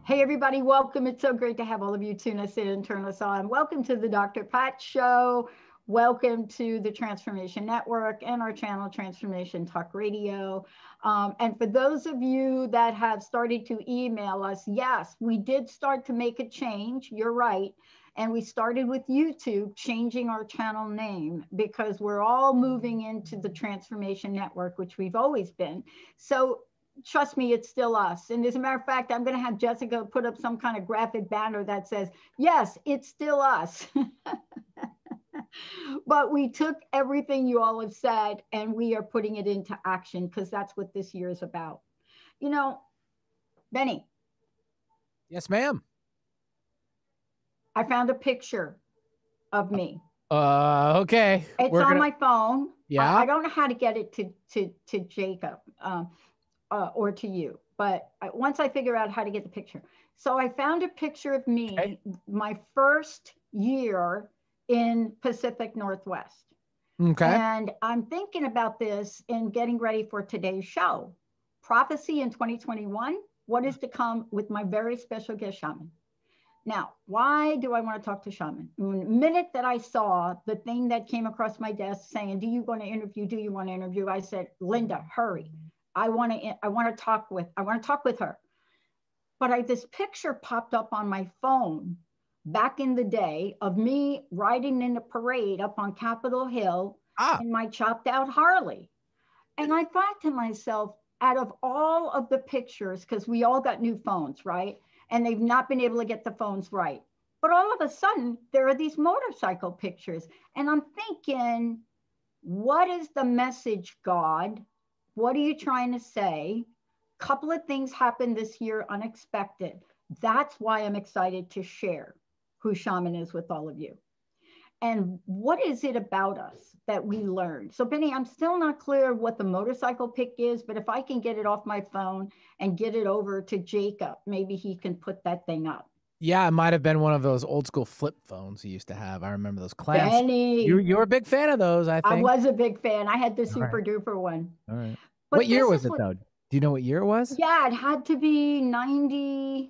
Hey, everybody, welcome. It's so great to have all of you tune us in and turn us on. Welcome to the Dr. Pat Show. Welcome to the Transformation Network and our channel, Transformation Talk Radio. And for those of you that have started to email us, yes, we did start to make a change. You're right. And we started with YouTube changing our channel name because we're all moving into the Transformation Network, which we've always been. So trust me, it's still us. And as a matter of fact, I'm going to have Jessica put up some kind of graphic banner that says, yes, it's still us. But we took everything you all have said and we are putting it into action because that's what this year is about. You know, Benny. Yes, ma'am. I found a picture of me. Okay. It's on my phone. Yeah. I don't know how to get it to Jacob or to you, but once I figure out how to get the picture. So I found a picture of me, my first year in Pacific Northwest. Okay. And I'm thinking about this and getting ready for today's show. Prophecy in 2021, what is to come with my very special guest, Shaman. Now, why do I want to talk to Shaman? The minute that I saw the thing that came across my desk saying, do you want to interview? Do you want to interview? I said, Linda, hurry. I want to talk with her. But this picture popped up on my phone back in the day of me riding in a parade up on Capitol Hill in my chopped out Harley. And I thought to myself, out of all of the pictures, because we all got new phones, right? And they've not been able to get the phones right. But all of a sudden, there are these motorcycle pictures. And I'm thinking, what is the message, God? What are you trying to say? A couple of things happened this year unexpected. That's why I'm excited to share who Shaman is with all of you. And what is it about us that we learned? So Benny, I'm still not clear what the motorcycle pic is, but if I can get it off my phone and get it over to Jacob, maybe he can put that thing up. Yeah, it might have been one of those old school flip phones he used to have. I remember those clamps. Benny. You were a big fan of those, I think. I was a big fan. I had the super duper one. All right. But what year was it though? Do you know what year it was? Yeah, it had to be 90.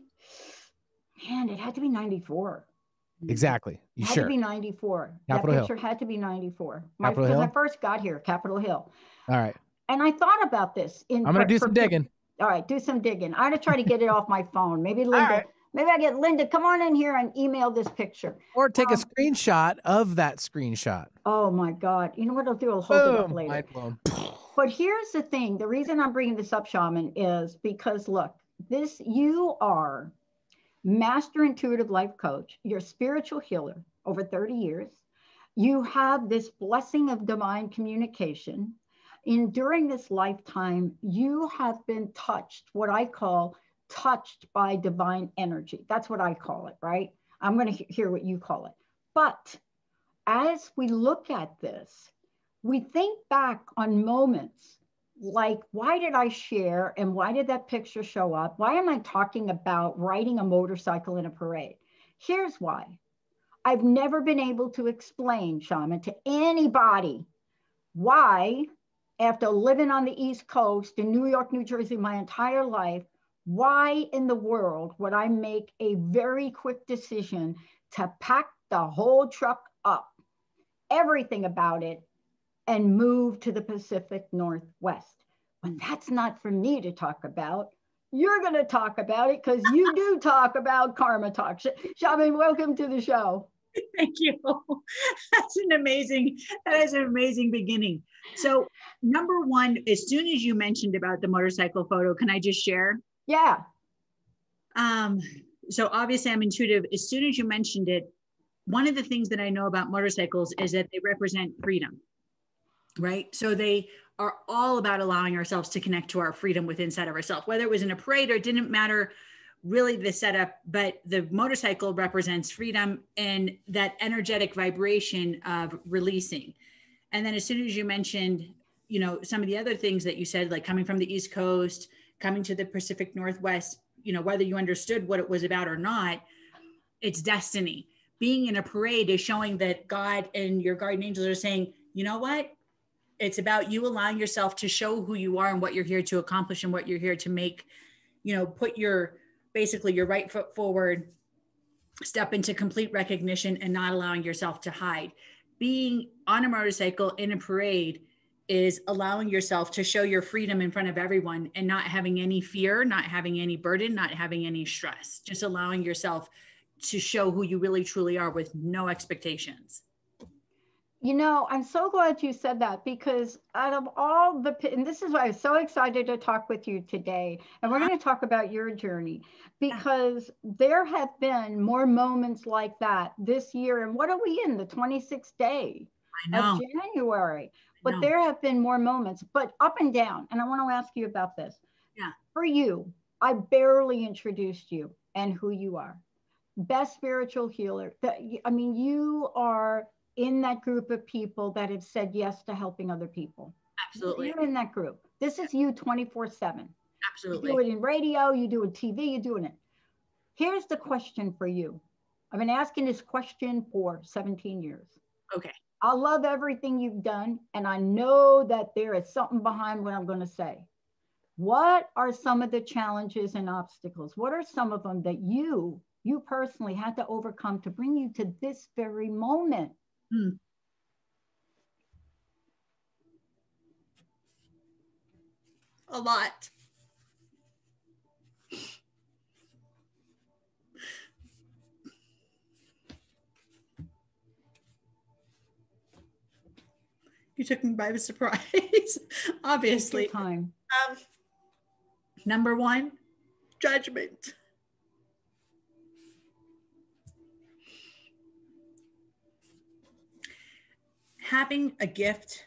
Man, it had to be 94. Exactly. You had sure? To be 94. Capitol that picture Hill. Had to be 94. Capitol Hill? Because I first got here, Capitol Hill. All right. And I thought about this. I'm going to do some digging. All right, do some digging. I'm going to try to get it off my phone. Maybe Linda, maybe I get Linda, come on in here and email this picture. Or take a screenshot of that screenshot. Oh my God. You know what I'll do? I'll hold it up later. Mind blown. But here's the thing. The reason I'm bringing this up, Shaman, is because look, you are master intuitive life coach. You're a spiritual healer over 30 years. You have this blessing of divine communication. During this lifetime, you have been touched, what I call touched by divine energy. That's what I call it, right? I'm going to hear what you call it. But as we look at this, we think back on moments like, why did I share and why did that picture show up? Why am I talking about riding a motorcycle in a parade? Here's why. I've never been able to explain, Shaman, to anybody why, after living on the East Coast in New York, New Jersey, my entire life, why in the world would I make a very quick decision to pack the whole truck up, everything about it, and move to the Pacific Northwest? But that's not for me to talk about. You're going to talk about it because you do talk about karma talk. Shaman, welcome to the show. Thank you. That is an amazing beginning. So number one, as soon as you mentioned about the motorcycle photo, can I just share? Yeah. So obviously I'm intuitive. As soon as you mentioned it, one of the things that I know about motorcycles is that they represent freedom, right? So they are all about allowing ourselves to connect to our freedom within inside of ourselves, whether it was in a parade or it didn't matter really the setup, but the motorcycle represents freedom and that energetic vibration of releasing. And then as soon as you mentioned, you know, some of the other things that you said, like coming from the East Coast, coming to the Pacific Northwest, you know, whether you understood what it was about or not, it's destiny. Being in a parade is showing that God and your guardian angels are saying, you know what? It's about you allowing yourself to show who you are and what you're here to accomplish and what you're here to make, put basically your right foot forward, step into complete recognition and not allowing yourself to hide. Being on a motorcycle in a parade is allowing yourself to show your freedom in front of everyone and not having any fear, not having any burden, not having any stress, just allowing yourself to show who you really truly are with no expectations. I'm so glad you said that, because out of all and this is why I'm so excited to talk with you today. And we're going to talk about your journey, because there have been more moments like that this year. And what are we in? The 26th day of January. But there have been more moments, but up and down. And I want to ask you about this. Yeah. For you, I barely introduced you and who you are. Best spiritual healer. You are in that group of people that have said yes to helping other people. Absolutely. You're in that group. This is you 24/7. Absolutely. You do it in radio, you do it TV, you're doing it. Here's the question for you. I've been asking this question for 17 years. Okay. I love everything you've done, and I know that there is something behind what I'm going to say. What are some of the challenges and obstacles? What are some of them that you personally had to overcome to bring you to this very moment? A lot. You took me by surprise, obviously. Take your time. Number one, judgment. Having a gift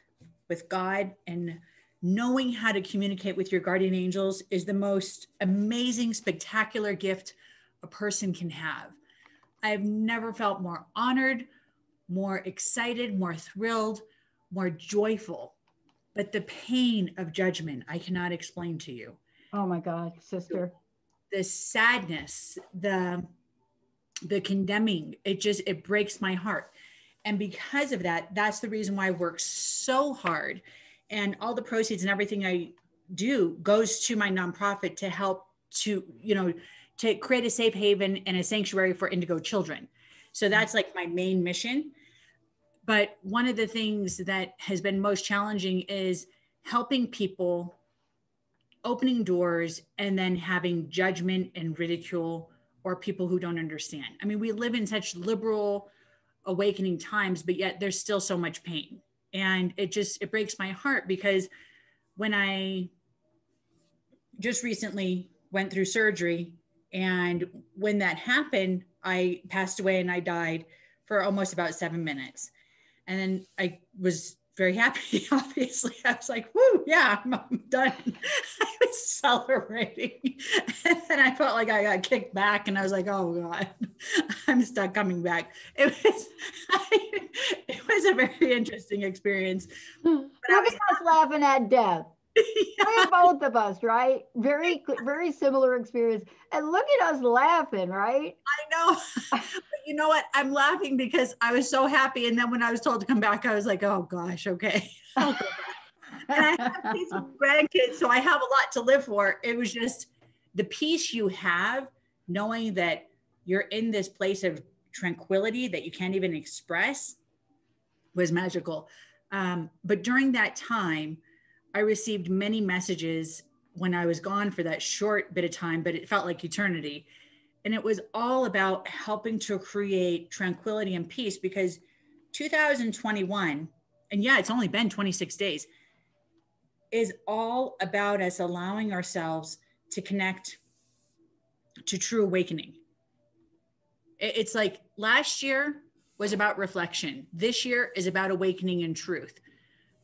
with God and knowing how to communicate with your guardian angels is the most amazing, spectacular gift a person can have. I've never felt more honored, more excited, more thrilled, more joyful. But the pain of judgment, I cannot explain to you. Oh my God, sister. The sadness, the condemning, it breaks my heart. And because of that, that's the reason why I work so hard. And all the proceeds and everything I do goes to my nonprofit to help to create a safe haven and a sanctuary for indigo children. So that's like my main mission. But one of the things that has been most challenging is helping people, opening doors, and then having judgment and ridicule or people who don't understand. I mean, we live in such liberal, awakening times, but yet there's still so much pain. And it breaks my heart, because when I just recently went through surgery, and when that happened, I passed away and I died for almost about 7 minutes. And then I was very happy, obviously. I was like, whoo, yeah, I'm done. I was celebrating. And then I felt like I got kicked back, and I was like, oh God, I'm stuck coming back. It was a very interesting experience. Look at us laughing at death. We're both of us, right? Very, very similar experience. And look at us laughing, right? I know. But you know what? I'm laughing because I was so happy. And then when I was told to come back, I was like, oh gosh, okay. I'll go back. And I have these grandkids, so I have a lot to live for. It was just the peace you have knowing that you're in this place of tranquility that you can't even express was magical. But during that time, I received many messages when I was gone for that short bit of time, but it felt like eternity. And it was all about helping to create tranquility and peace, because 2021, and yeah, it's only been 26 days, is all about us allowing ourselves to connect to true awakening. It's like last year was about reflection. This year is about awakening in truth.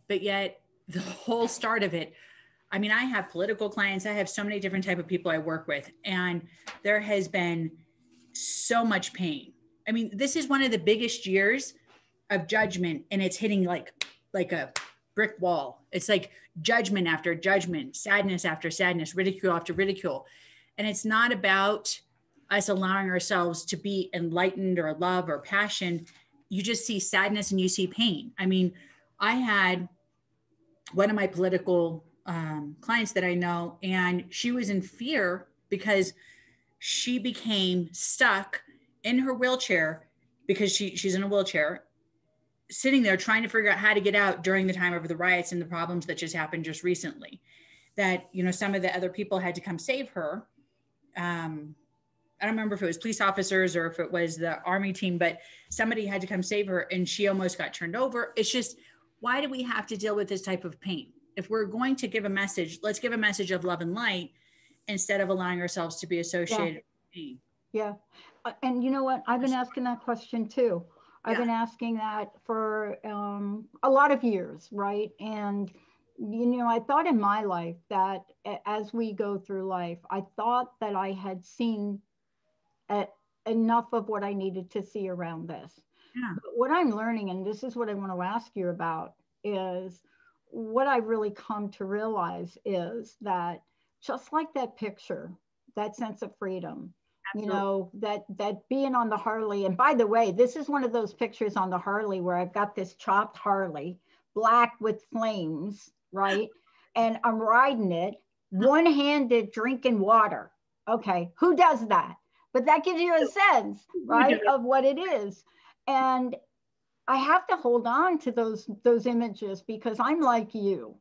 But yet the whole start of it, I mean, I have political clients. I have so many different type of people I work with, and there has been so much pain. I mean, this is one of the biggest years of judgment, and it's hitting like a brick wall. It's like judgment after judgment, sadness after sadness, ridicule after ridicule. And it's not about us allowing ourselves to be enlightened or love or passion. You just see sadness and you see pain. I mean, I had one of my political clients that I know, and she was in fear because she became stuck in her wheelchair because she's in a wheelchair, sitting there trying to figure out how to get out during the time of the riots and the problems that just happened just recently. That, you know, some of the other people had to come save her. I don't remember if it was police officers or if it was the army team, but somebody had to come save her and she almost got turned over. It's just, why do we have to deal with this type of pain? If we're going to give a message, let's give a message of love and light instead of allowing ourselves to be associated with pain. Yeah. And you know what? I've been asking that question too. I've been asking that for a lot of years, right? And, you know, I thought in my life that as we go through life, I thought that I had seen enough of what I needed to see around this. Yeah. But what I'm learning, and this is what I want to ask you about, is what I really come to realize is that just like that picture, that sense of freedom, Absolutely. you know, that being on the Harley. And by the way, this is one of those pictures on the Harley where I've got this chopped Harley, black with flames, right? And I'm riding it, one-handed drinking water. Okay, who does that? But that gives you a sense, right, of what it is. And I have to hold on to those images because I'm like you.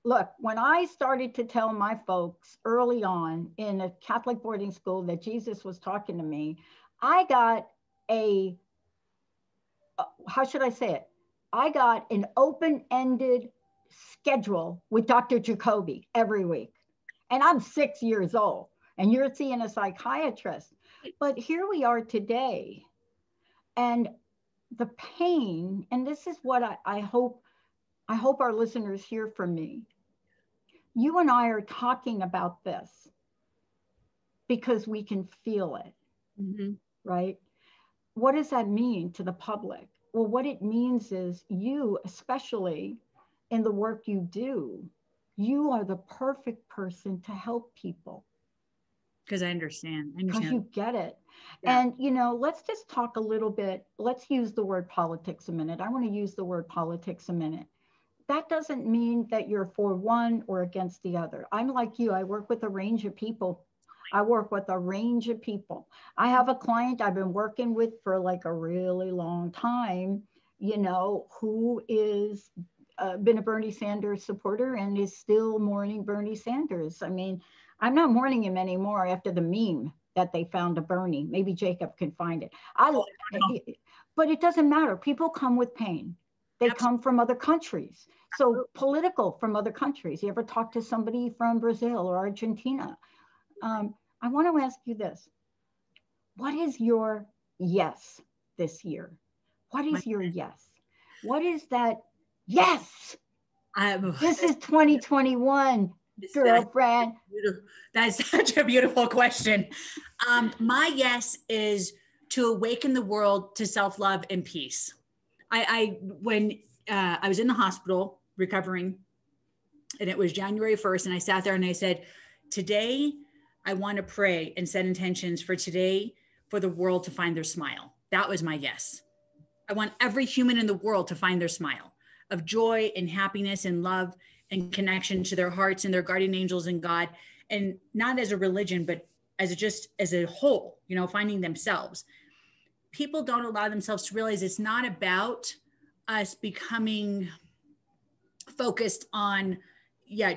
Look, when I started to tell my folks early on in a Catholic boarding school that Jesus was talking to me, I got how should I say it? I got an open-ended schedule with Dr. Jacoby every week. And I'm 6 years old and you're seeing a psychiatrist. But here we are today. And the pain, and this is what I hope our listeners hear from me. You and I are talking about this because we can feel it, right? What does that mean to the public? Well, what it means is you, especially in the work you do, you are the perfect person to help people. Because I understand. Because you get it. Yeah. And, you know, let's just talk a little bit. Let's use the word politics a minute. I want to use the word politics a minute. That doesn't mean that you're for one or against the other. I'm like you. I work with a range of people. I have a client I've been working with for like a really long time, you know, who is been a Bernie Sanders supporter and is still mourning Bernie Sanders. I mean, I'm not mourning him anymore after the meme that they found a Bernie. Maybe Jacob can find it. But it doesn't matter. People come with pain. They come from other countries. So political from other countries. You ever talk to somebody from Brazil or Argentina? I want to ask you this. What is your yes this year? What is your yes? What is that? Yes. This is 2021, girlfriend. That's such a beautiful question. My yes is to awaken the world to self-love and peace. When I was in the hospital recovering, and it was January 1st, and I sat there and I said, today I want to pray and set intentions for today for the world to find their smile. That was my yes. I want every human in the world to find their smile of joy and happiness and love and connection to their hearts and their guardian angels and God, and not as a religion, but as a whole, you know, finding themselves. People don't allow themselves to realize it's not about us becoming focused on,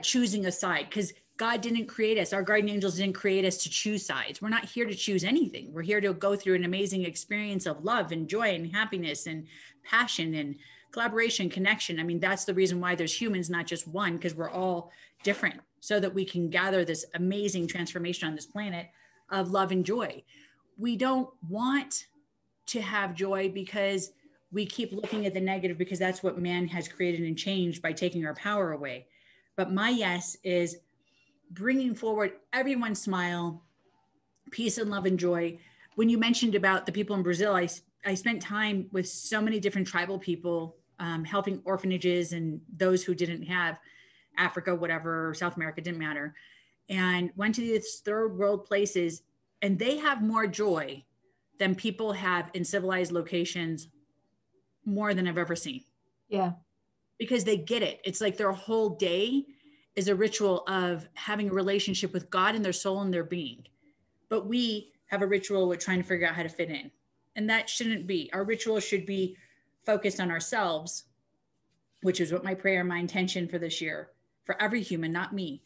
choosing a side, because God didn't create us. Our guardian angels didn't create us to choose sides. We're not here to choose anything. We're here to go through an amazing experience of love and joy and happiness and passion and collaboration, connection. I mean, that's the reason why there's humans, not just one, because we're all different, so that we can gather this amazing transformation on this planet of love and joy. We don't want to have joy because we keep looking at the negative, because that's what man has created and changed by taking our power away. But my yes is bringing forward everyone's smile, peace and love and joy. When you mentioned about the people in Brazil, I spent time with so many different tribal people, helping orphanages and those who didn't have Africa, whatever, South America, didn't matter, and went to these third world places, and they have more joy than people have in civilized locations, more than I've ever seen. Yeah. because they get it. It's like their whole day is a ritual of having a relationship with God and their soul and their being. But we have a ritual with trying to figure out how to fit in. And that shouldn't be. Our ritual should be focused on ourselves, which is what my prayer, my intention for this year, for every human, not me.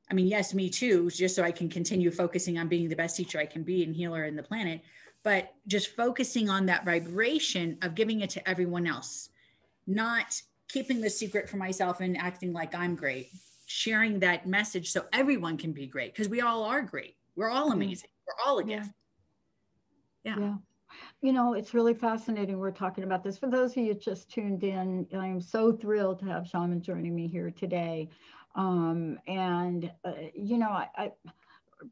I mean, yes, me too, just so I can continue focusing on being the best teacher I can be and healer in the planet, but just focusing on that vibration of giving it to everyone else, not keeping the secret for myself and acting like I'm great, sharing that message so everyone can be great, because we all are great. We're all amazing. We're all a gift. Yeah. You know, it's really fascinating we're talking about this. For those of you just tuned in, I am so thrilled to have Shaman joining me here today. You know,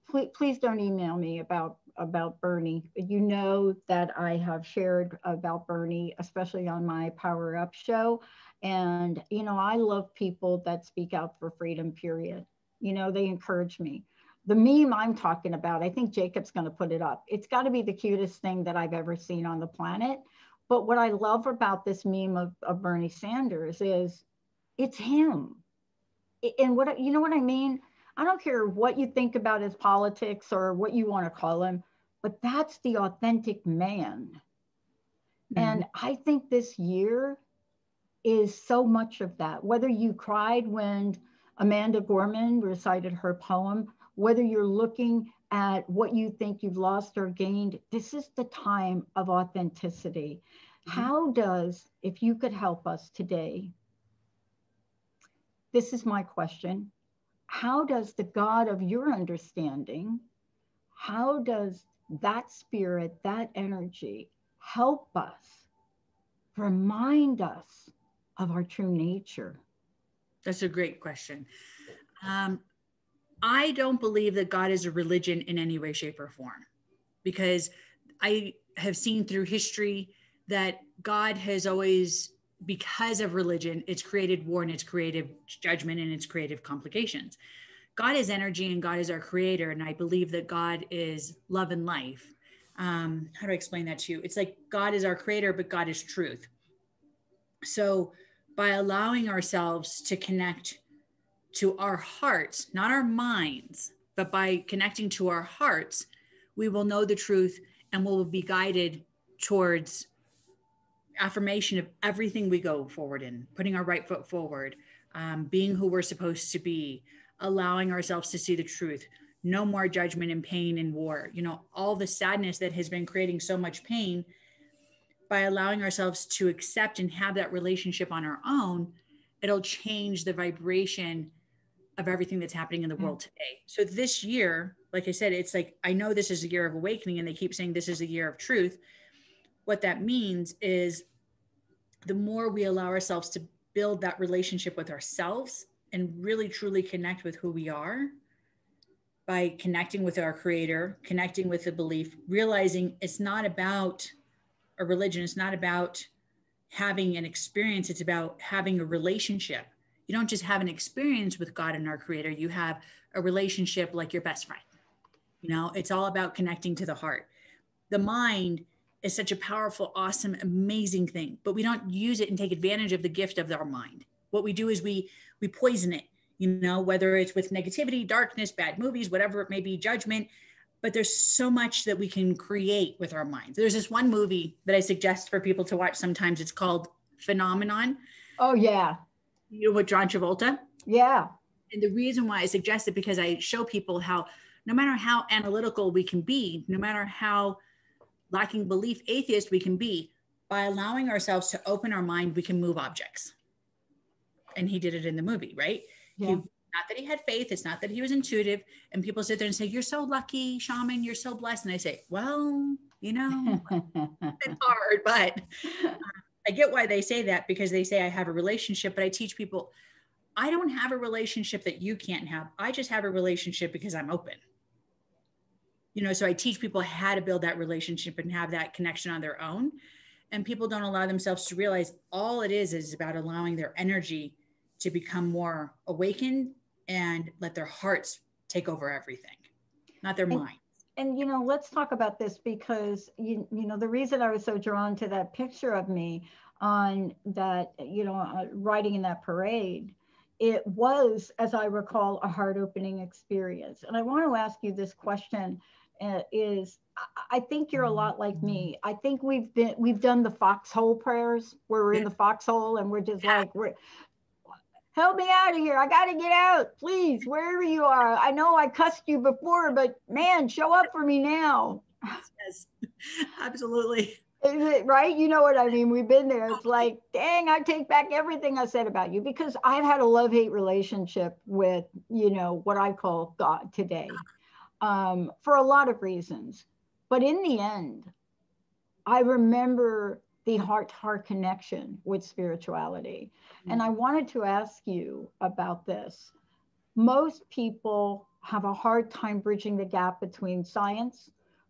please don't email me about Bernie. You know that I have shared about Bernie, especially on my Power Up show. And, you know, I love people that speak out for freedom, period. You know, they encourage me. The meme I'm talking about, I think Jacob's going to put it up. It's got to be the cutest thing that I've ever seen on the planet. But what I love about this meme of Bernie Sanders is it's him. And what, you know what I mean? I don't care what you think about his politics or what you want to call him, but that's the authentic man. Mm-hmm. And I think this year is so much of that. Whether you cried when Amanda Gorman recited her poem, whether you're looking at what you think you've lost or gained, this is the time of authenticity. Mm-hmm. How does, if you could help us today, this is my question. How does the God of your understanding, how does that spirit, that energy help us, remind us of our true nature? That's a great question. I don't believe that God is a religion in any way, shape, or form, because I have seen through history that God has always, because of religion, it's created war and it's created judgment and it's created complications. God is energy and God is our creator. And I believe that God is love and life. How do I explain that to you? It's like God is our creator, but God is truth. So by allowing ourselves to connect to our hearts, not our minds, but by connecting to our hearts, we will know the truth and will be guided towards affirmation of everything we go forward in, putting our right foot forward, being who we're supposed to be, allowing ourselves to see the truth, no more judgment and pain and war, you know, all the sadness that has been creating so much pain. By allowing ourselves to accept and have that relationship on our own, it'll change the vibration of everything that's happening in the world today. So this year, like I said, it's like, I know this is a year of awakening and they keep saying this is a year of truth. What that means is the more we allow ourselves to build that relationship with ourselves and really truly connect with who we are, by connecting with our creator, connecting with the belief, realizing it's not about a religion, it's not about having an experience, it's about having a relationship. You don't just have an experience with God and our creator, you have a relationship like your best friend. You know, it's all about connecting to the heart. The mind is such a powerful, awesome, amazing thing, but we don't use it and take advantage of the gift of our mind. What we do is we poison it, you know, whether it's with negativity, darkness, bad movies, whatever it may be, judgment. But there's so much that we can create with our minds. There's this one movie that I suggest for people to watch sometimes. It's called Phenomenon. Oh, yeah. You know, with John Travolta? Yeah. And the reason why I suggest it, because I show people how no matter how analytical we can be, no matter how lacking belief atheist we can be, by allowing ourselves to open our mind, we can move objects. And he did it in the movie, right? Yeah. Not that he had faith. It's not that he was intuitive. And people sit there and say, you're so lucky, Shaman, you're so blessed. And I say, well, you know, it's hard, but I get why they say that, because they say I have a relationship, but I teach people, I don't have a relationship that you can't have. I just have a relationship because I'm open. You know, so I teach people how to build that relationship and have that connection on their own. And people don't allow themselves to realize all it is about allowing their energy to become more awakened and let their hearts take over everything, not their minds. and let's talk about this, because the reason I was so drawn to that picture of me on that, riding in that parade, it was, as I recall, a heart opening experience. And I want to ask you this question, is I think you're a lot like me. I think we've done the foxhole prayers, where we're in the foxhole and we're just like, help me out of here. I got to get out, please, wherever you are. I know I cussed you before, but man, show up for me now. Yes, absolutely. Right? You know what I mean? We've been there. It's like, dang, I take back everything I said about you, because I've had a love-hate relationship with, what I call God today, for a lot of reasons. But in the end, I remember the heart-to-heart connection with spirituality. And I wanted to ask you about this. Most people have a hard time bridging the gap between science,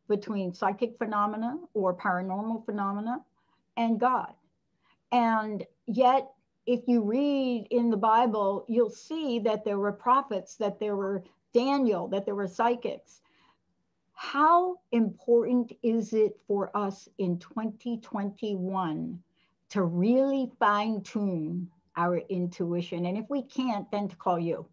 between psychic phenomena or paranormal phenomena, and God. And yet, if you read in the Bible, you'll see that there were prophets, that there were Daniel, that there were psychics. How important is it for us in 2021 to really fine tune our intuition? And if we can't, then to call you.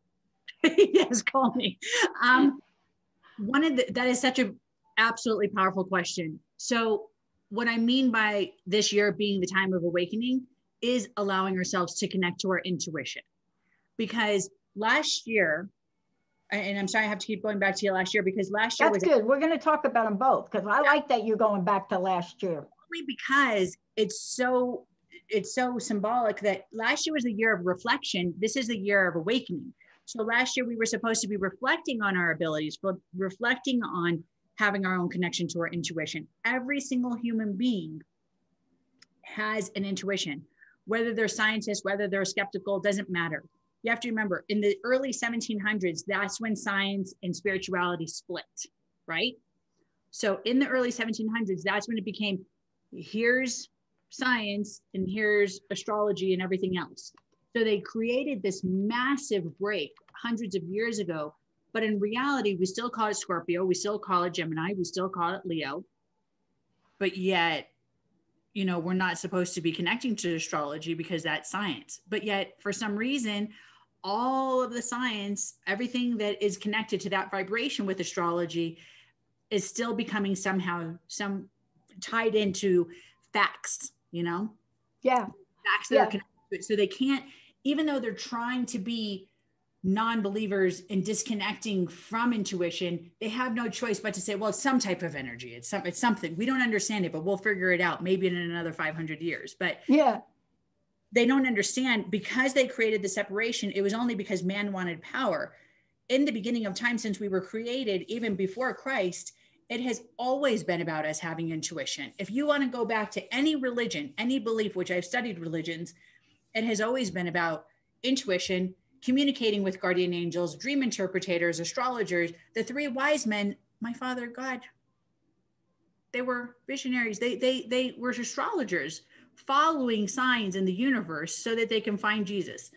Yes, call me. That is such a absolutely powerful question. So what I mean by this year being the time of awakening is allowing ourselves to connect to our intuition. Because last year, and I'm sorry, I have to keep going back to you last year, because last year That's good. We're going to talk about them both, because I like that you're going back to last year. Only because it's so symbolic that last year was the year of reflection. This is the year of awakening. So last year we were supposed to be reflecting on our abilities, but reflecting on having our own connection to our intuition. Every single human being has an intuition, whether they're scientists, whether they're skeptical, doesn't matter. You have to remember, in the early 1700s, that's when science and spirituality split, right? So in the early 1700s, that's when it became, here's science and here's astrology and everything else. So they created this massive break hundreds of years ago. But in reality, we still call it Scorpio, we still call it Gemini, we still call it Leo. But yet, we're not supposed to be connecting to astrology because that's science. But yet, for some reason, all of the science, everything that is connected to that vibration with astrology is still becoming somehow tied into facts, Yeah. Facts that are connected to it. So they can't, even though they're trying to be non-believers and disconnecting from intuition, they have no choice but to say, well, it's some type of energy. It's something. We don't understand it, but we'll figure it out maybe in another 500 years. But yeah, they don't understand, because they created the separation. It was only because man wanted power. In the beginning of time, since we were created, even before Christ, it has always been about us having intuition. If you want to go back to any religion, any belief, which I've studied religions, it has always been about intuition, communicating with guardian angels, dream interpreters, astrologers. The three wise men, my father, God, they were visionaries. They were astrologers, following signs in the universe so that they can find Jesus.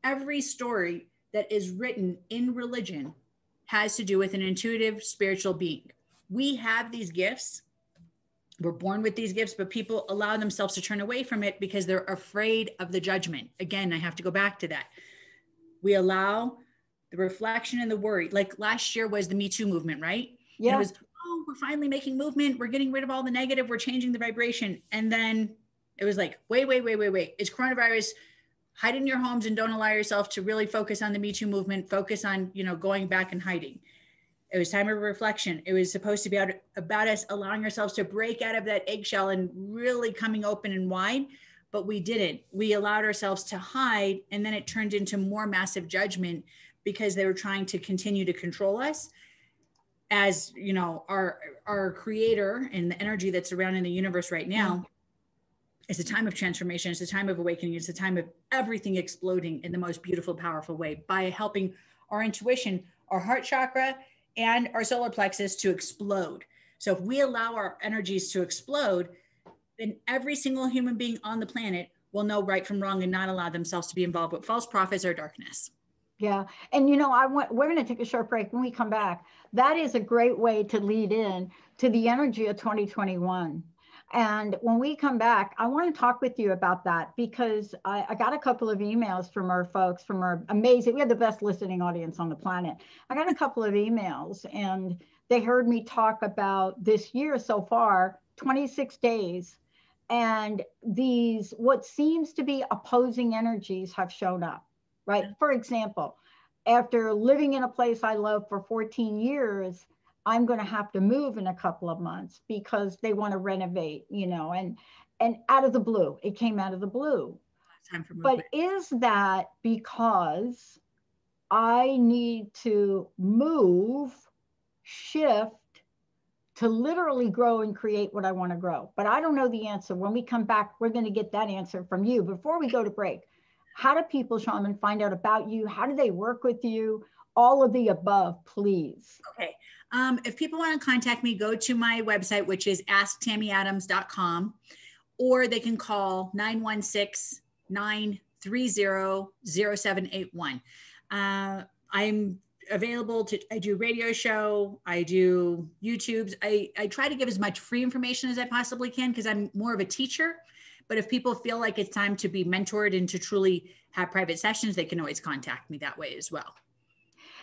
Every story that is written in religion has to do with an intuitive spiritual being. We have these gifts. We're born with these gifts, but people allow themselves to turn away from it because they're afraid of the judgment. Again, I have to go back to that. We allow the reflection and the worry. Like last year was the Me Too movement, right? Yeah. And it was, oh, we're finally making movement. We're getting rid of all the negative. We're changing the vibration. And then it was like, wait. It's coronavirus. Hide in your homes and don't allow yourself to really focus on the Me Too movement. Focus on, going back and hiding. It was time of reflection. It was supposed to be about us allowing ourselves to break out of that eggshell and really coming open and wide. But we didn't. We allowed ourselves to hide, and then it turned into more massive judgment because they were trying to continue to control us. As our creator and the energy that's around in the universe right now, it's a time of transformation. It's a time of awakening. It's a time of everything exploding in the most beautiful, powerful way by helping our intuition, our heart chakra, and our solar plexus to explode. So if we allow our energies to explode, then every single human being on the planet will know right from wrong and not allow themselves to be involved with false prophets or darkness. Yeah. And we're going to take a short break. When we come back, that is a great way to lead in to the energy of 2021. And when we come back, I want to talk with you about that because I got a couple of emails from our folks, from our amazing, we have the best listening audience on the planet. I got a couple of emails and they heard me talk about this year so far, 26 days. And these, what seems to be opposing energies have shown up, right? For example, after living in a place I love for 14 years, I'm going to have to move in a couple of months because they want to renovate, and out of the blue, it came out of the blue. Time for movement. But is that because I need to move, shift, to literally grow and create what I want to grow? But I don't know the answer. When we come back, we're going to get that answer from you. Before we go to break, how do people, Shaman, find out about you? How do they work with you? All of the above, please. Okay. If people want to contact me, go to my website, which is asktammyadams.com, or they can call 916-930-0781. I'm available I do radio show, I do YouTubes. I try to give as much free information as I possibly can because I'm more of a teacher. But if people feel like it's time to be mentored and to truly have private sessions, they can always contact me that way as well.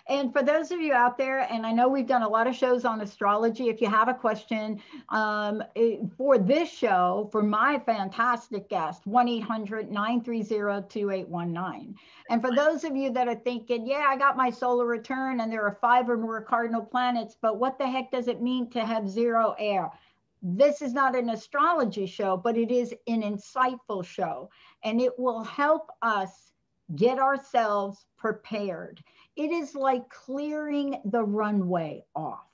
And for those of you out there, and I know we've done a lot of shows on astrology, if you have a question for this show, for my fantastic guest, 1-800-930-2819. And for those of you that are thinking, yeah, I got my solar return and there are 5 or more cardinal planets, but what the heck does it mean to have 0 air? This is not an astrology show, but it is an insightful show, and it will help us get ourselves prepared. It is like clearing the runway off.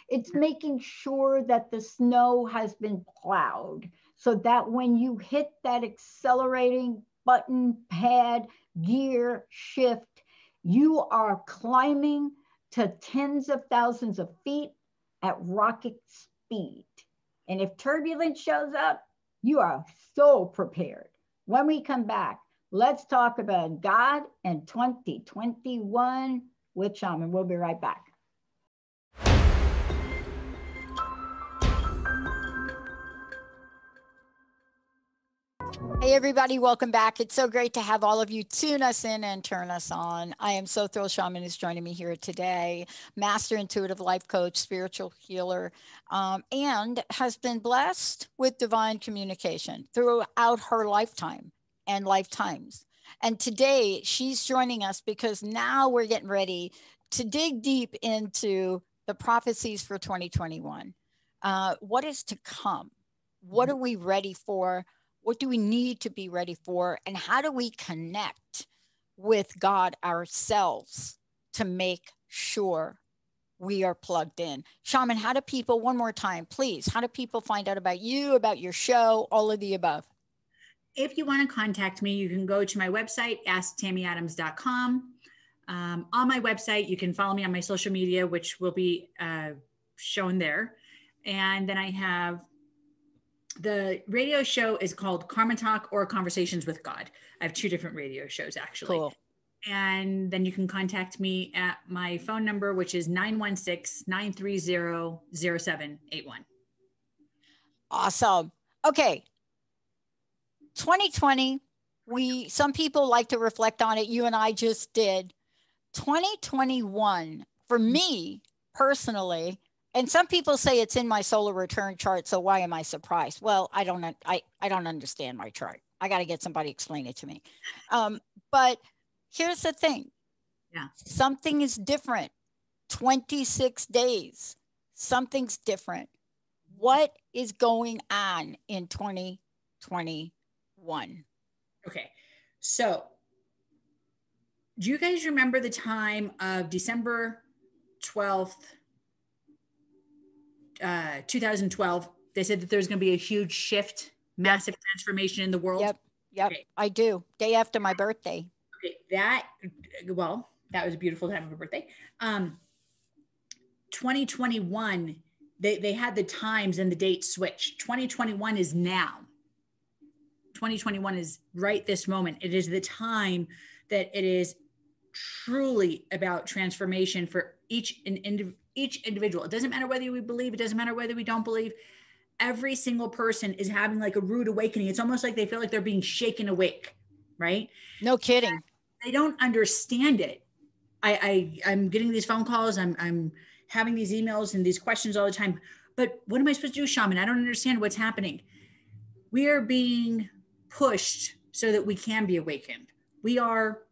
It's making sure that the snow has been plowed so that when you hit that accelerating button, pad, gear, shift, you are climbing to tens of thousands of feet at rocket speed. And if turbulence shows up, you are so prepared. When we come back, let's talk about God and 2021 with Shaman. We'll be right back. Hey, everybody, welcome back. It's so great to have all of you tune us in and turn us on. I am so thrilled Shaman is joining me here today, master intuitive life coach, spiritual healer, and has been blessed with divine communication throughout her lifetime and lifetimes. And today she's joining us because now we're getting ready to dig deep into the prophecies for 2021. What is to come? What are we ready for? What do we need to be ready for? And how do we connect with God ourselves to make sure we are plugged in? Shaman, how do people, one more time, please, how do people find out about you, about your show, all of the above? If you want to contact me, you can go to my website, asktammyadams.com. On my website, you can follow me on my social media, which will be shown there. And then I have the radio show is called Karma Talk or Conversations with God. I have 2 different radio shows, actually. Cool. And then you can contact me at my phone number, which is 916-930-0781. Awesome. Okay. 2020, some people like to reflect on it. You and I just did. 2021, for me personally, and some people say it's in my solar return chart, so why am I surprised? Well, I don't understand my chart. I got to get somebody to explain it to me. But here's the thing. Yeah. Something is different. 26 days. Something's different. What is going on in 2021? Okay. So do you guys remember the time of December 12th, 2012? They said that there's going to be a huge shift, massive transformation in the world. Yep. Okay. I do. Day after my birthday. Okay. That was a beautiful time of a birthday. 2021, they had the times and the dates switched. 2021 is now. 2021 is right this moment. It is the time that it is truly about transformation for each individual. It doesn't matter whether we believe, it doesn't matter whether we don't believe. Every single person is having like a rude awakening. It's almost like they feel like they're being shaken awake, right? No kidding. They don't understand it. I'm getting these phone calls. I'm having these emails and these questions all the time. But what am I supposed to do, Shaman? I don't understand what's happening. We are being pushed so that we can be awakened. We are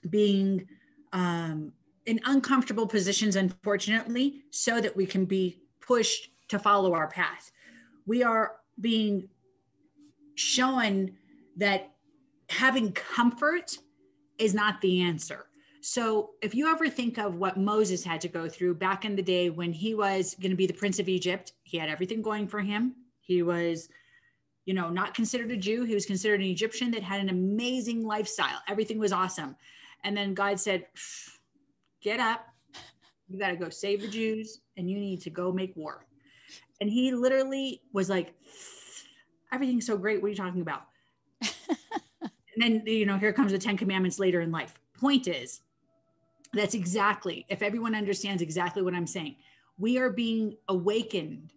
being in uncomfortable positions, unfortunately, so that we can be pushed to follow our path. We are being shown that having comfort is not the answer. So if you ever think of what Moses had to go through back in the day when he was going to be the prince of Egypt, he had everything going for him. He was, not considered a Jew. He was considered an Egyptian that had an amazing lifestyle. Everything was awesome. And then God said, get up. You got to go save the Jews and you need to go make war. And he literally was like, everything's so great. What are you talking about? And then, here comes the 10 commandments later in life. Point is, that's exactly, if everyone understands exactly what I'm saying, we are being awakened.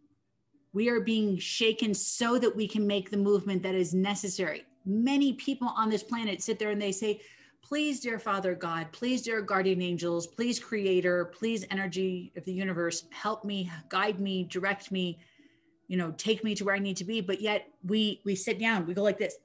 We are being shaken so that we can make the movement that is necessary. Many people on this planet sit there and they say, please, dear Father God, please, dear guardian angels, please, creator, please, energy of the universe, help me, guide me, direct me, take me to where I need to be. But yet we sit down, we go like this,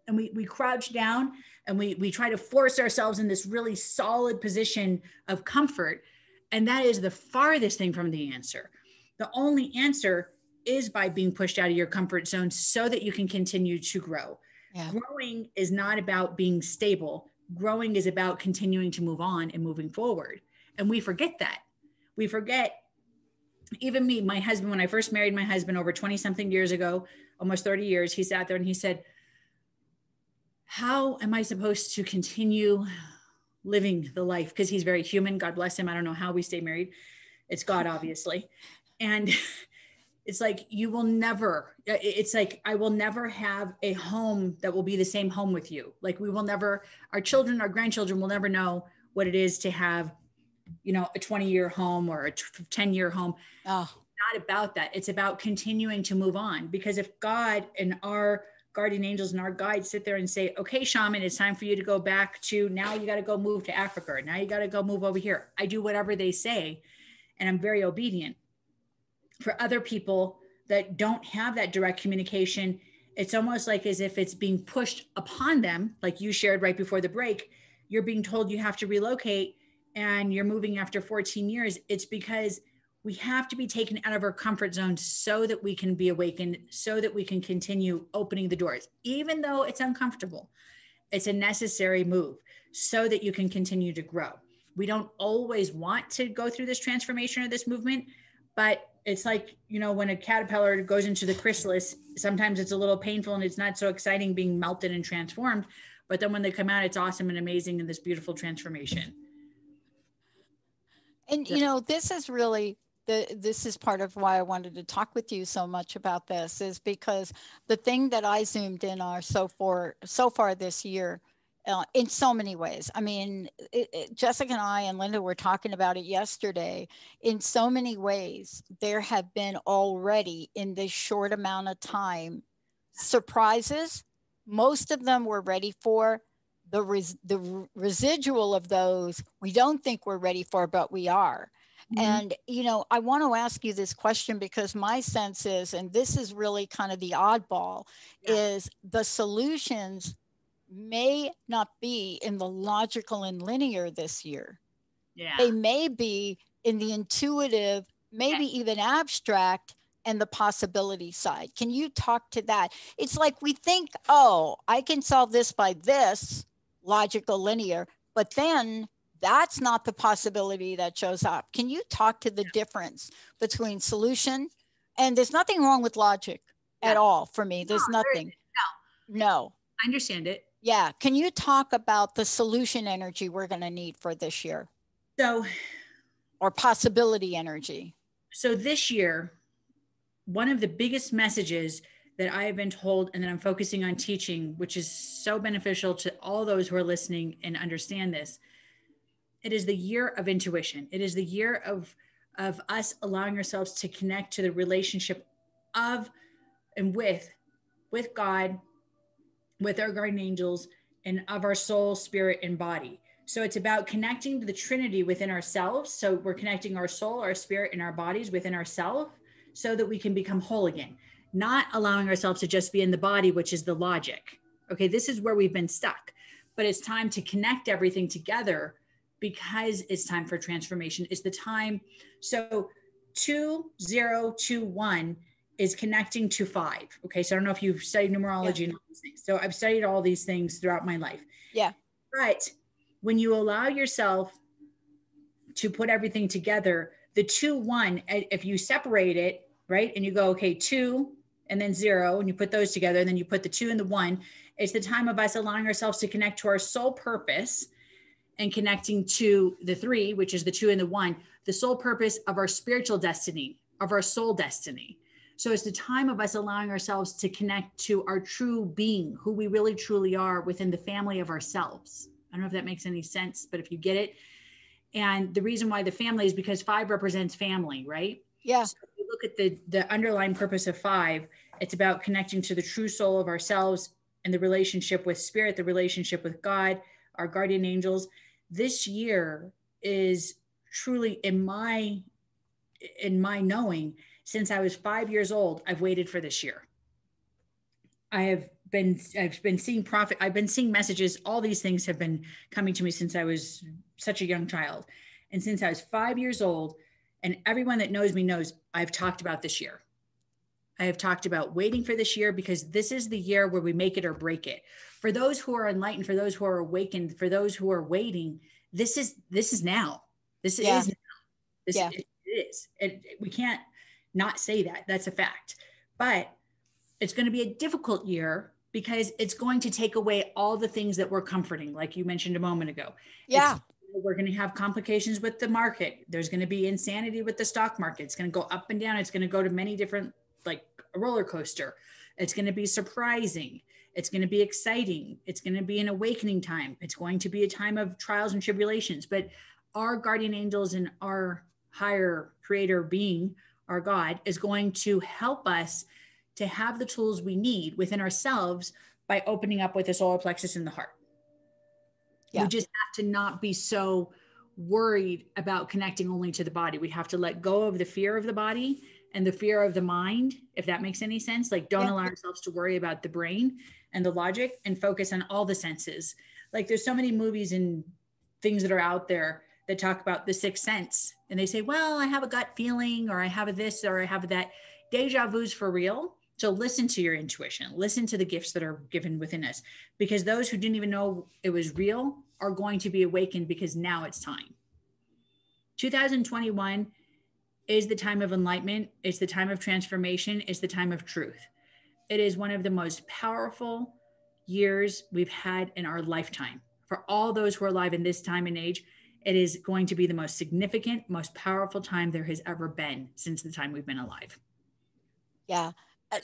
and we crouch down and we try to force ourselves in this really solid position of comfort. And that is the farthest thing from the answer. The only answer is by being pushed out of your comfort zone so that you can continue to grow. Yeah. Growing is not about being stable. Growing is about continuing to move on and moving forward. And we forget that. We forget, even me, my husband, when I first married my husband over 20 something years ago, almost 30 years, he sat there and he said, how am I supposed to continue living the life? Because he's very human. God bless him. I don't know how we stay married. It's God, obviously. And it's like, I will never have a home that will be the same home with you. Like our children, our grandchildren will never know what it is to have, a 20-year home or a 10-year home. Oh. Not about that. It's about continuing to move on. Because if God and our guardian angels and our guides sit there and say, okay, Shaman, it's time for you to go back to, now you got to go move to Africa. Or now you got to go move over here. I do whatever they say, and I'm very obedient. For other people that don't have that direct communication, it's almost like as if it's being pushed upon them. Like you shared right before the break, you're being told you have to relocate and you're moving after 14 years. It's because we have to be taken out of our comfort zone so that we can be awakened, so that we can continue opening the doors. Even though it's uncomfortable, it's a necessary move so that you can continue to grow. We don't always want to go through this transformation or this movement, but it's like, when a caterpillar goes into the chrysalis, sometimes it's a little painful and it's not so exciting being melted and transformed. But then when they come out, it's awesome and amazing in this beautiful transformation. And, this is really, this is part of why I wanted to talk with you so much about this, is because the thing that I zoomed in on so far this year, in so many ways. I mean, Jessica and I and Linda were talking about it yesterday. In so many ways, there have been already in this short amount of time surprises. Most of them we're ready for. The residual of those we don't think we're ready for, but we are. Mm-hmm. And, I want to ask you this question because my sense is, and this is really kind of the oddball, is the solutions may not be in the logical and linear this year. Yeah. They may be in the intuitive, maybe even abstract, and the possibility side. Can you talk to that? It's like we think, oh, I can solve this by this logical linear, but then that's not the possibility that shows up. Can you talk to the difference between solution, and there's nothing wrong with logic at all for me. There's nothing. No. I understand it. Yeah. Can you talk about the solution energy we're going to need for this year? Or possibility energy. So this year, one of the biggest messages that I have been told and that I'm focusing on teaching, which is so beneficial to all those who are listening and understand this, It is the year of intuition. It is the year of us allowing ourselves to connect to the relationship of and with God, with our guardian angels, and of our soul, spirit, and body. So it's about connecting to the Trinity within ourselves. So we're connecting our soul, our spirit, and our bodies within ourselves so that we can become whole again, not allowing ourselves to just be in the body, which is the logic. Okay, this is where we've been stuck, but it's time to connect everything together because it's time for transformation. It's the time. So 2021 is connecting to 5. Okay, so I don't know if you've studied numerology and all these things. So I've studied all these things throughout my life. Yeah. But when you allow yourself to put everything together, the 2-1, if you separate it, right, and you go, okay, 2 and then 0, and you put those together, and then you put the 2 and the 1, it's the time of us allowing ourselves to connect to our soul purpose and connecting to the 3, which is the 2 and the 1, the soul purpose of our spiritual destiny, of our soul destiny. So it's the time of us allowing ourselves to connect to our true being, who we really truly are within the family of ourselves. I don't know if that makes any sense, but if you get it. And the reason why the family is because 5 represents family, right? Yeah. So if you look at the underlying purpose of 5, it's about connecting to the true soul of ourselves and the relationship with spirit, the relationship with God, our guardian angels. This year is truly in my knowing, since I was 5 years old, I've waited for this year. I've been seeing prophet. I've been seeing messages. All these things have been coming to me since I was such a young child. And since I was 5 years old, and everyone that knows me knows I've talked about this year. I have talked about waiting for this year because this is the year where we make it or break it. For those who are enlightened, for those who are awakened, for those who are waiting, this is now. This is now. This it is. We can't not say that. That's a fact. But it's going to be a difficult year because it's going to take away all the things that we're comforting, like you mentioned a moment ago. Yeah. We're going to have complications with the market. There's going to be insanity with the stock market. It's going to go up and down. It's going to go to many different, like a roller coaster. It's going to be surprising. It's going to be exciting. It's going to be an awakening time. It's going to be a time of trials and tribulations. But our guardian angels and our higher creator being, our God, is going to help us to have the tools we need within ourselves by opening up with the solar plexus in the heart. Yeah. We just have to not be so worried about connecting only to the body. We have to let go of the fear of the body and the fear of the mind, if that makes any sense. Like, don't allow ourselves to worry about the brain and the logic and focus on all the senses. Like, there's so many movies and things that are out there that talk about the sixth sense. And they say, well, I have a gut feeling, or I have this, or I have that. Deja vu's for real. So listen to your intuition, listen to the gifts that are given within us, because those who didn't even know it was real are going to be awakened because now it's time. 2021 is the time of enlightenment. It's the time of transformation. It's the time of truth. It is one of the most powerful years we've had in our lifetime. For all those who are alive in this time and age, it is going to be the most significant, most powerful time there has ever been since the time we've been alive. Yeah.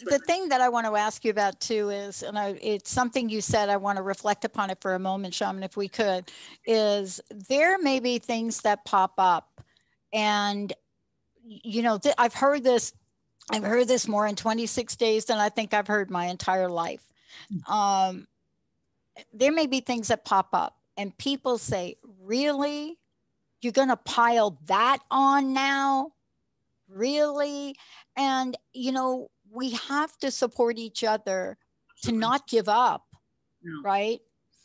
The thing that I want to ask you about too is, and it's something you said, I want to reflect upon it for a moment, Shaman, if we could, is there may be things that pop up, and, you know, I've heard this more in 26 days than I think I've heard my entire life. There may be things that pop up and people say, really? You're going to pile that on now? Really? And, you know, we have to support each other to not give up, right?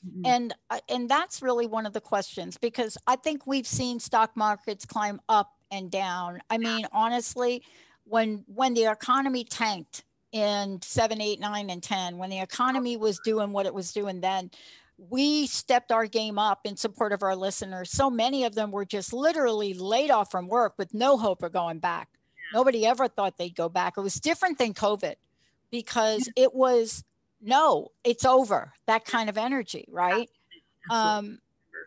Mm-hmm. And that's really one of the questions, because I think we've seen stock markets climb up and down. I mean, honestly, when the economy tanked in 7, 8, 9, and 10, when the economy was doing what it was doing then, we stepped our game up in support of our listeners. So many of them were just literally laid off from work with no hope of going back. Nobody ever thought they'd go back. It was different than COVID, because it was, no, it's over, that kind of energy, right?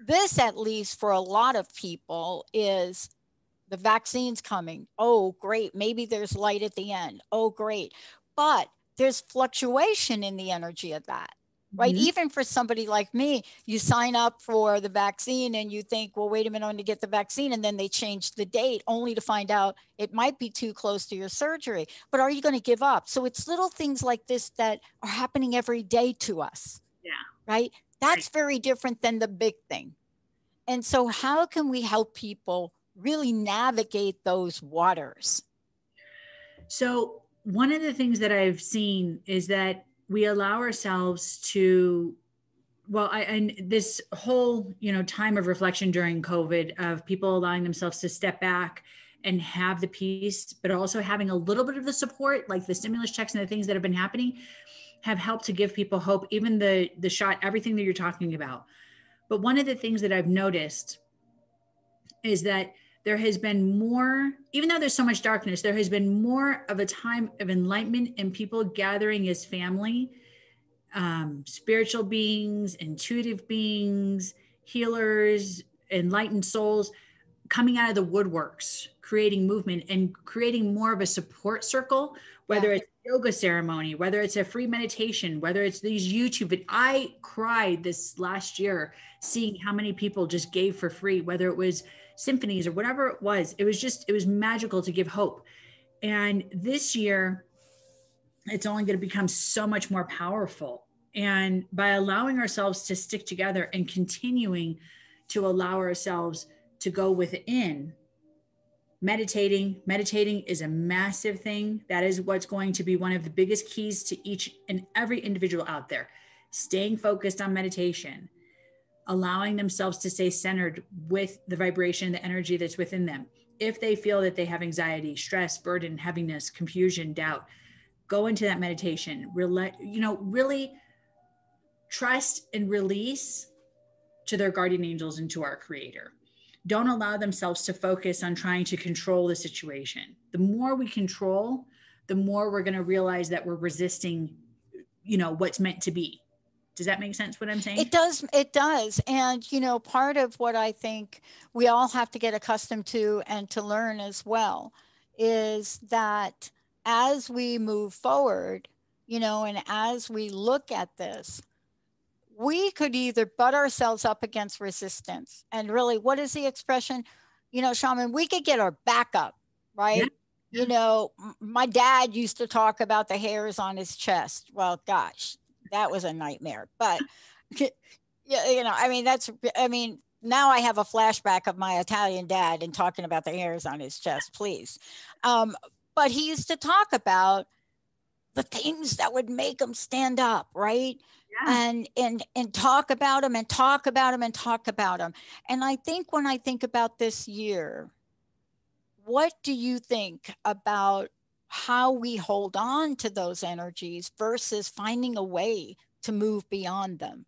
This, at least for a lot of people, is the vaccine's coming. Oh, great. Maybe there's light at the end. Oh, great. But there's fluctuation in the energy of that. right? Mhm. Even for somebody like me, you sign up for the vaccine and you think, well, wait a minute, I'm going to get the vaccine. And then they change the date only to find out it might be too close to your surgery. But are you going to give up? So it's little things like this that are happening every day to us, Yeah. right? That's very different than the big thing. And so how can we help people really navigate those waters? So one of the things that I've seen is that we allow ourselves to, well, and this whole, time of reflection during COVID of people allowing themselves to step back and have the peace, but also having a little bit of the support, like the stimulus checks and the things that have been happening, have helped to give people hope, even the shot, everything that you're talking about. But one of the things that I've noticed is that there has been more, even though there's so much darkness, there has been more of a time of enlightenment and people gathering as family, spiritual beings, intuitive beings, healers, enlightened souls coming out of the woodworks, creating movement and creating more of a support circle, whether it's yoga ceremony, whether it's a free meditation, whether it's these YouTube. I cried this last year seeing how many people just gave for free, whether it was symphonies or whatever it was. It was magical to give hope. And this year, it's only going to become so much more powerful. And by allowing ourselves to stick together and continuing to allow ourselves to go within, meditating is a massive thing. That is what's going to be one of the biggest keys to each and every individual out there. Staying focused on meditation, allowing themselves to stay centered with the vibration, the energy that's within them. If they feel that they have anxiety, stress, burden, heaviness, confusion, doubt, go into that meditation, really trust and release to their guardian angels and to our creator. Don't allow themselves to focus on trying to control the situation. The more we control, the more we're going to realize that we're resisting, what's meant to be. Does that make sense what I'm saying? It does. It does. And, part of what I think we all have to get accustomed to and to learn as well is that as we move forward, and as we look at this, we could either butt ourselves up against resistance. And really, what is the expression? Shaman, we could get our back up, right? Yeah. My dad used to talk about the hairs on his chest. Well, gosh, that was a nightmare. But, now I have a flashback of my Italian dad and talking about the hairs on his chest, please. But he used to talk about the things that would make him stand up, right? Yeah. And talk about them and talk about them and talk about them. And I think when I think about this year, what do you think about how we hold on to those energies versus finding a way to move beyond them?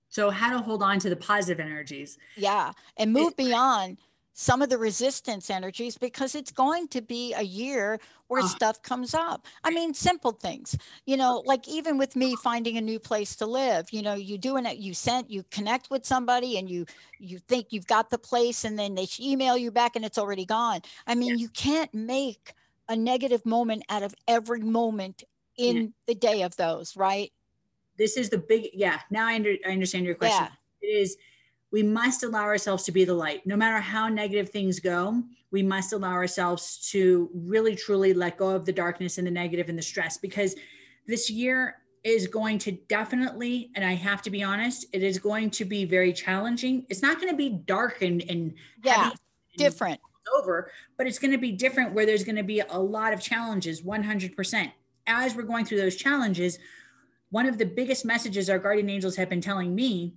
So how to hold on to the positive energies. Yeah. And move beyond some of the resistance energies, because it's going to be a year where stuff comes up. I mean, simple things, like even with me finding a new place to live, you doing it, you connect with somebody and you think you've got the place and then they email you back and it's already gone. I mean, you can't make a negative moment out of every moment in the day of those, right? This is the big, now I understand your question. It is, we must allow ourselves to be the light. No matter how negative things go, we must allow ourselves to really, truly let go of the darkness and the negative and the stress, because this year is going to definitely, and I have to be honest, it is going to be very challenging. It's not going to be dark and heavy, different over, but it's going to be different, where there's going to be a lot of challenges, 100%. As we're going through those challenges, one of the biggest messages our guardian angels have been telling me,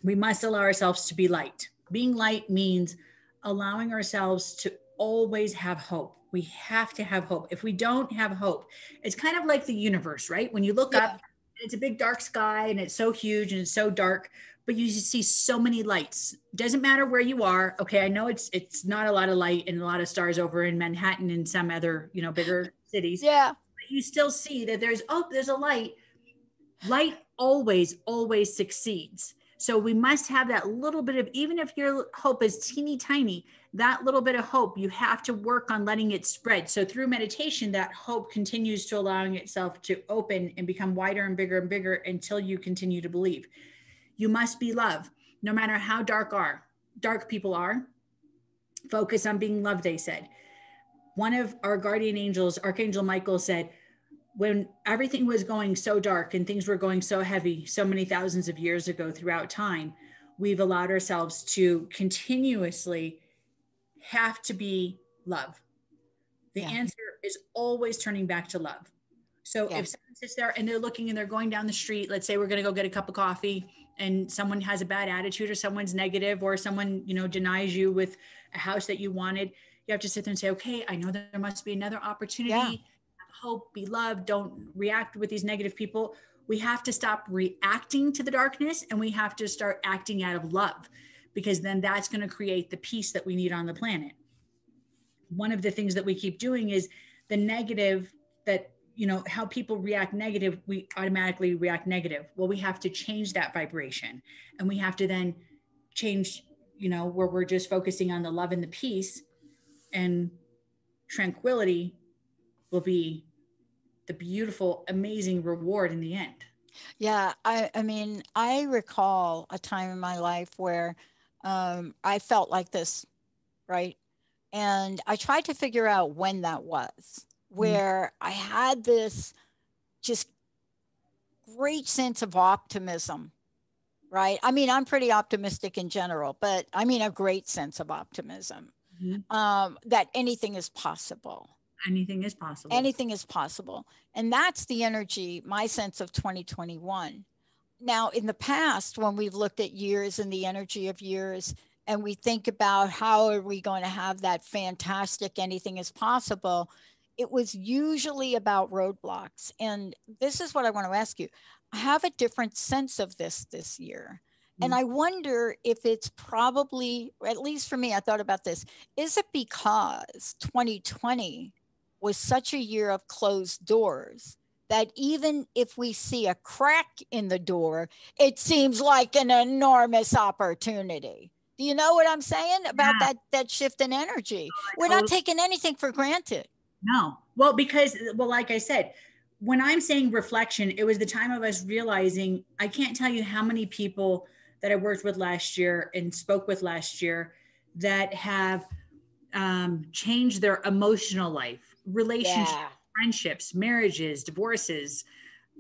we must allow ourselves to be light. Being light means allowing ourselves to always have hope. We have to have hope. If we don't have hope, it's kind of like the universe, right? When you look up, it's a big dark sky and it's so huge and it's so dark, but you see so many lights. Doesn't matter where you are. Okay, I know it's not a lot of light and a lot of stars over in Manhattan and some other, bigger cities. Yeah. But you still see that there's a light. Light always succeeds. So we must have that little bit of, even if your hope is teeny tiny, that little bit of hope, you have to work on letting it spread. So through meditation, that hope continues to allowing itself to open and become wider and bigger until you continue to believe. You must be love, no matter how dark people are. Focus on being loved, they said. One of our guardian angels, Archangel Michael, said, when everything was going so dark and things were going so heavy, so many thousands of years ago throughout time, we've allowed ourselves to continuously have to be love. The answer is always turning back to love. So if someone sits there and they're looking and they're going down the street, let's say we're going to go get a cup of coffee, and someone has a bad attitude, or someone's negative, or someone, denies you with a house that you wanted, you have to sit there and say, okay, I know that there must be another opportunity. Have hope, be loved. Don't react with these negative people. We have to stop reacting to the darkness, and we have to start acting out of love, because then that's going to create the peace that we need on the planet. One of the things that we keep doing is the negative, that how people react negative, we automatically react negative. Well, we have to change that vibration, and we have to then change, where we're just focusing on the love and the peace, and tranquility will be the beautiful, amazing reward in the end. Yeah. I mean, I recall a time in my life where I felt like this, right? And I tried to figure out when that was, where I had this just great sense of optimism, right? I mean, I'm pretty optimistic in general, but I mean a great sense of optimism, that anything is possible. Anything is possible. Anything is possible. And that's the energy, my sense of 2021. Now, in the past, when we've looked at years and the energy of years, and we think about how are we going to have that fantastic anything is possible, it was usually about roadblocks. And this is what I want to ask you. I have a different sense of this year. And I wonder if it's probably, at least for me, I thought about this. Is it because 2020 was such a year of closed doors that even if we see a crack in the door, it seems like an enormous opportunity? Do you know what I'm saying about that shift in energy? We're not taking anything for granted. No. Well, because, like I said, when I'm saying reflection, it was the time of us realizing, I can't tell you how many people that I worked with last year and spoke with last year that have changed their emotional life, relationships, friendships, marriages, divorces,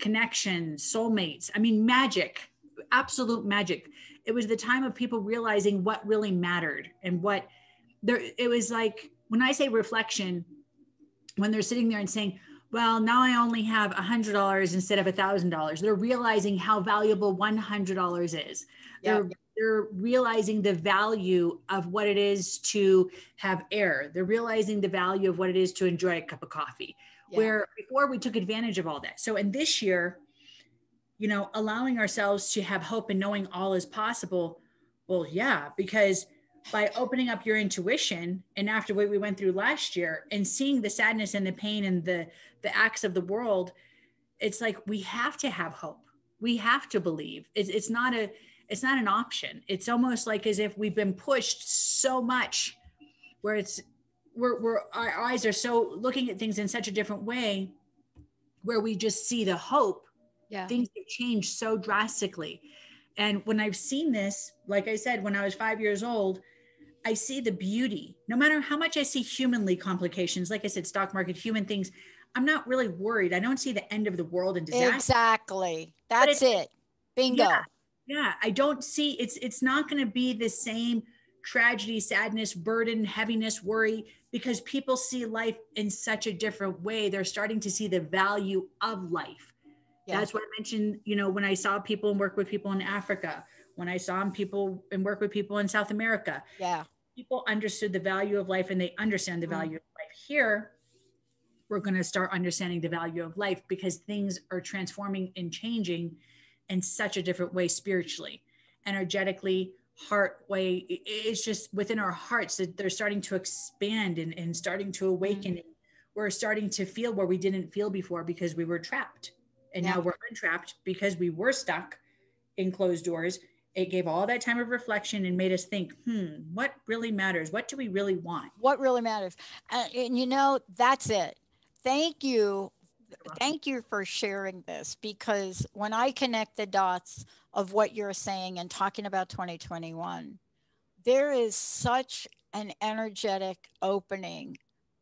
connections, soulmates. I mean, magic, absolute magic. It was the time of people realizing what really mattered, and what there, it was like, when I say reflection, when they're sitting there and saying, well, now I only have $100 instead of $1,000. They're realizing how valuable $100 is. They're realizing the value of what it is to have air. They're realizing the value of what it is to enjoy a cup of coffee, where before we took advantage of all that. So in this year, allowing ourselves to have hope and knowing all is possible. Well, because by opening up your intuition, and after what we went through last year and seeing the sadness and the pain and the acts of the world, it's like, we have to have hope. We have to believe. It's not an option. It's almost like as if we've been pushed so much, where we're our eyes are so looking at things in such a different way, where we just see the hope. Things have changed so drastically. And when I've seen this, like I said, when I was 5 years old, I see the beauty. No matter how much I see humanly complications, like I said, stock market, human things, I'm not really worried. I don't see the end of the world and disaster. Exactly. That's it. Bingo. Yeah. I don't see, it's not going to be the same tragedy, sadness, burden, heaviness, worry, because people see life in such a different way. They're starting to see the value of life. That's what I mentioned, when I saw people and work with people in Africa, when I saw people and work with people in South America. People understood the value of life, and they understand the value of life. Here, we're going to start understanding the value of life, because things are transforming and changing in such a different way, spiritually, energetically, heart way. It's just within our hearts that they're starting to expand and starting to awaken. We're starting to feel where we didn't feel before, because we were trapped. And now we're untrapped, because we were stuck in closed doors, It gave all that time of reflection and made us think, what really matters? What do we really want? What really matters? And you know, that's it. Thank you. Thank you for sharing this, because when I connect the dots of what you're saying and talking about 2021, there is such an energetic opening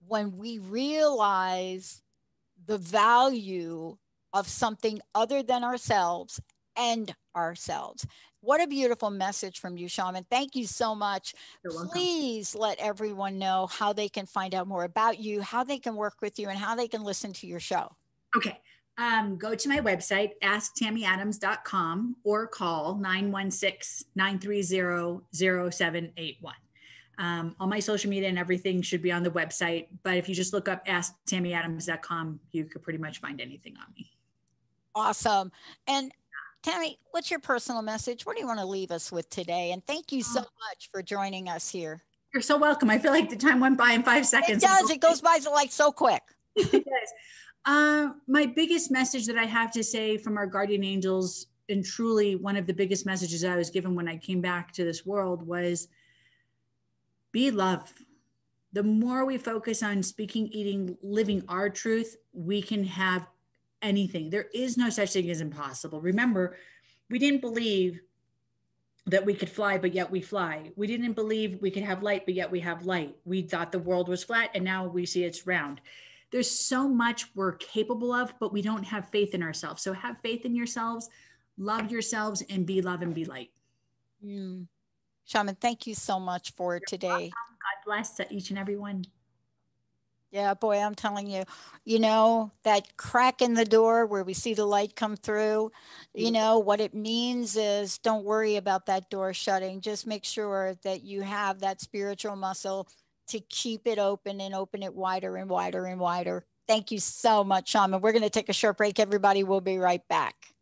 when we realize the value of something other than ourselves and ourselves. What a beautiful message from you, Shaman. Thank you so much. Please let everyone know how they can find out more about you, how they can work with you, and how they can listen to your show. Okay. Go to my website, asktammyadams.com, or call 916-930-0781. All my social media and everything should be on the website. But if you just look up asktammyadams.com, you could pretty much find anything on me. Awesome. And Tammy, what's your personal message? What do you want to leave us with today? And thank you so much for joining us here. You're so welcome. I feel like the time went by in 5 seconds. It does. It goes by like so quick. It does. My biggest message that I have to say from our guardian angels, and truly one of the biggest messages I was given when I came back to this world, was be love. The more we focus on speaking, eating, living our truth, we can have anything. There is no such thing as impossible. Remember, we didn't believe that we could fly, but yet we fly. We didn't believe we could have light, but yet we have light. We thought the world was flat, and now we see it's round. There's so much we're capable of, but we don't have faith in ourselves. So have faith in yourselves, love yourselves, and be love and be light. Shaman, thank you so much for today. God bless to each and every one. Yeah, boy, I'm telling you, you know, that crack in the door where we see the light come through, you know, what it means is don't worry about that door shutting. Just make sure that you have that spiritual muscle to keep it open and open it wider and wider and wider. Thank you so much, Shaman. We're going to take a short break, everybody. We'll be right back.